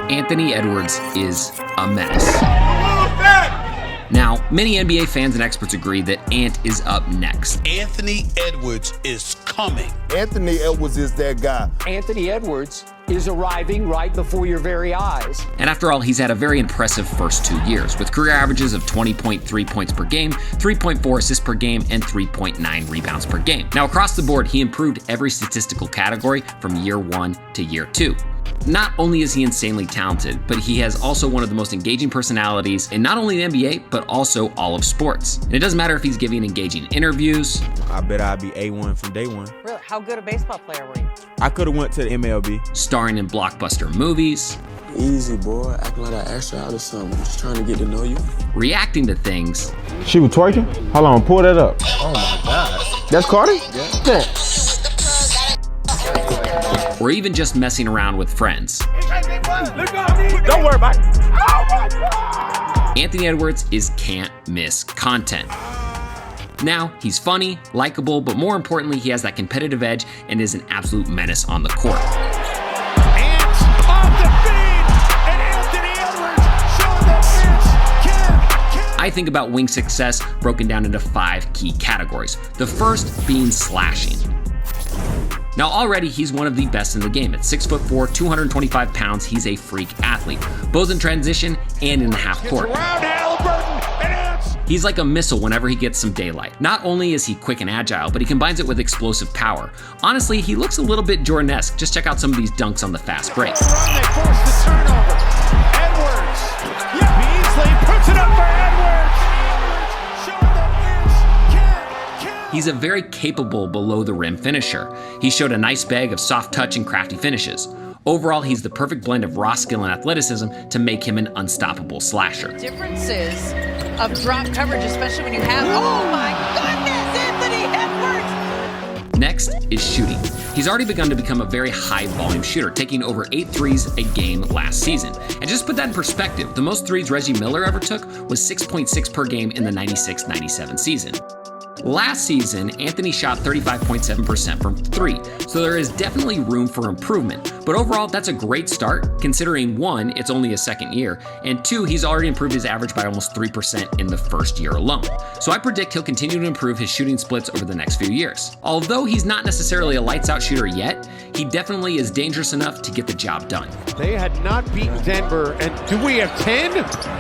Anthony Edwards is a menace. Now, many NBA fans and experts agree that Ant is up next. Anthony Edwards is coming. Anthony Edwards is that guy. Anthony Edwards is arriving right before your very eyes. And after all, he's had a very impressive first 2 years, with career averages of 20.3 points per game, 3.4 assists per game, and 3.9 rebounds per game. Now, across the board, he improved every statistical category from year 1 to year 2. Not only is he insanely talented, but he has also one of the most engaging personalities in not only the NBA, but also all of sports. And it doesn't matter if he's giving engaging interviews. I bet I'd be A1 from day one. Really? How good a baseball player were you? I could have went to the MLB. Starring in blockbuster movies. Easy, boy. Acting like I asked you out or something. Just trying to get to know you. Reacting to things. She was twerking? Hold on, pull that up. Oh my God. That's Cardi? Yeah. Or even just messing around with friends. Don't worry about it. Oh my God. Anthony Edwards is can't miss content. Now, he's funny, likable, but more importantly, he has that competitive edge and is an absolute menace on the court. Ant off the feed, and Anthony Edwards showing that Vince can. I think about wing success broken down into 5 key categories. The first being slashing. Now already he's one of the best in the game. At 6'4", 225 pounds, he's a freak athlete, both in transition and in the half court. He's like a missile whenever he gets some daylight. Not only is he quick and agile, but he combines it with explosive power. Honestly, he looks a little bit Jordan-esque. Just check out some of these dunks on the fast break. They force the turnover. Edwards, Beasley puts it up for Edwards. Showing that Vince can. He's a very capable below the rim finisher. He showed a nice bag of soft touch and crafty finishes. Overall, he's the perfect blend of raw skill and athleticism to make him an unstoppable slasher. Differences of drop coverage, especially when you have, oh my goodness, Anthony Edwards! Next is shooting. He's already begun to become a very high volume shooter, taking over 8 threes a game last season. And just to put that in perspective, the most threes Reggie Miller ever took was 6.6 per game in the 96-97 season. Last season, Anthony shot 35.7% from 3, so there is definitely room for improvement. But overall, that's a great start, considering 1, it's only his second year, and 2, he's already improved his average by almost 3% in the first year alone. So I predict he'll continue to improve his shooting splits over the next few years. Although he's not necessarily a lights-out shooter yet, he definitely is dangerous enough to get the job done. They had not beaten Denver, and do we have 10?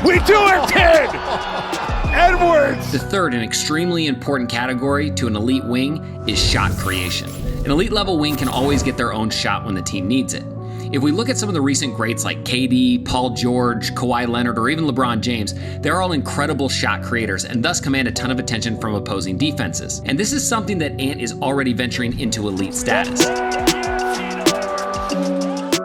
We do have 10! Edwards! The third and extremely important category to an elite wing is shot creation. An elite level wing can always get their own shot when the team needs it. If we look at some of the recent greats like KD, Paul George, Kawhi Leonard, or even LeBron James, they're all incredible shot creators and thus command a ton of attention from opposing defenses. And this is something that Ant is already venturing into elite status.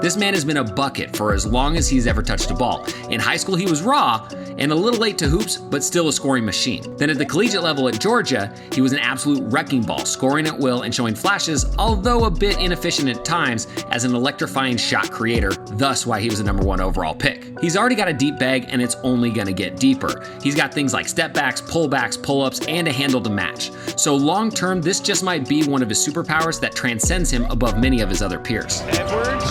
This man has been a bucket for as long as he's ever touched a ball. In high school, he was raw and a little late to hoops, but still a scoring machine. Then at the collegiate level at Georgia, he was an absolute wrecking ball, scoring at will and showing flashes, although a bit inefficient at times, as an electrifying shot creator, thus why he was a #1 overall pick. He's already got a deep bag and it's only gonna get deeper. He's got things like step backs, pullbacks, pull-ups, and a handle to match. So long term, this just might be one of his superpowers that transcends him above many of his other peers. Edwards,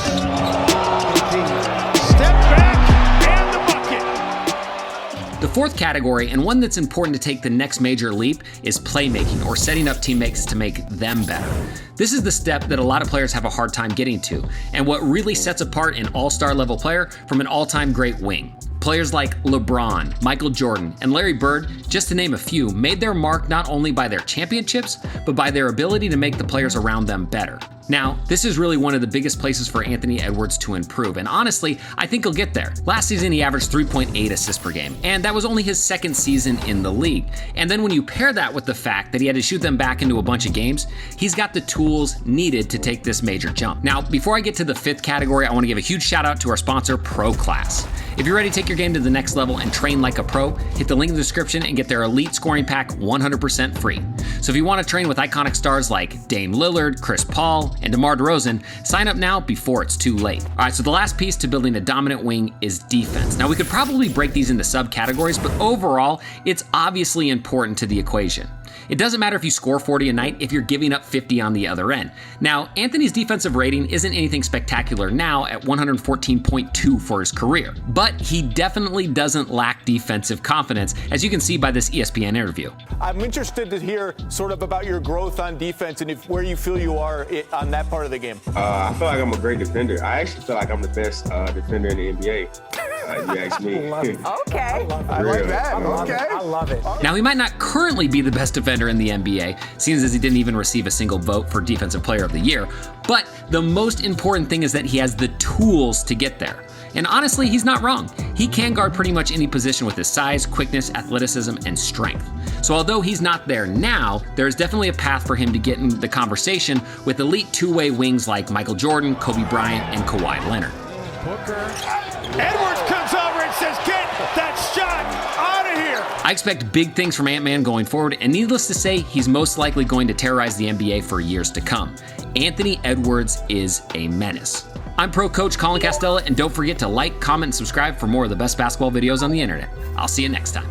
step back, and the bucket. The fourth category, and one that's important to take the next major leap, is playmaking, or setting up teammates to make them better. This is the step that a lot of players have a hard time getting to, and what really sets apart an all-star level player from an all-time great wing. Players like LeBron, Michael Jordan, and Larry Bird, just to name a few, made their mark not only by their championships, but by their ability to make the players around them better. Now, this is really one of the biggest places for Anthony Edwards to improve, and honestly, I think he'll get there. Last season, he averaged 3.8 assists per game, and that was only his second season in the league. And then when you pair that with the fact that he had to shoot them back into a bunch of games, he's got the tools needed to take this major jump. Now, before I get to the fifth category, I want to give a huge shout out to our sponsor, Pro Class. If you're ready to take your game to the next level and train like a pro, hit the link in the description and get their Elite Scoring Pack 100% free. So if you want to train with iconic stars like Dame Lillard, Chris Paul, and DeMar DeRozan, sign up now before it's too late. All right, so the last piece to building a dominant wing is defense. Now we could probably break these into subcategories, but overall, it's obviously important to the equation. It doesn't matter if you score 40 a night if you're giving up 50 on the other end. Now, Anthony's defensive rating isn't anything spectacular now at 114.2 for his career, but he definitely doesn't lack defensive confidence, as you can see by this ESPN interview. I'm interested to hear sort of about your growth on defense and where you feel you are on that part of the game. I feel like I'm a great defender. I actually feel like I'm the best defender in the NBA. You ask me. Okay. I like that. Okay. I love it. Now, he might not currently be the best defender in the NBA, seeing as he didn't even receive a single vote for Defensive Player of the Year, but the most important thing is that he has the tools to get there. And honestly, he's not wrong. He can guard pretty much any position with his size, quickness, athleticism, and strength. So although he's not there now, there's definitely a path for him to get in the conversation with elite two-way wings like Michael Jordan, Kobe Bryant, and Kawhi Leonard. Edwards comes over and says, get that shot out of here. I expect big things from Ant-Man going forward, and needless to say, he's most likely going to terrorize the NBA for years to come. Anthony Edwards is a menace. I'm Pro Coach Colin Castella, and don't forget to like, comment, and subscribe for more of the best basketball videos on the internet. I'll see you next time.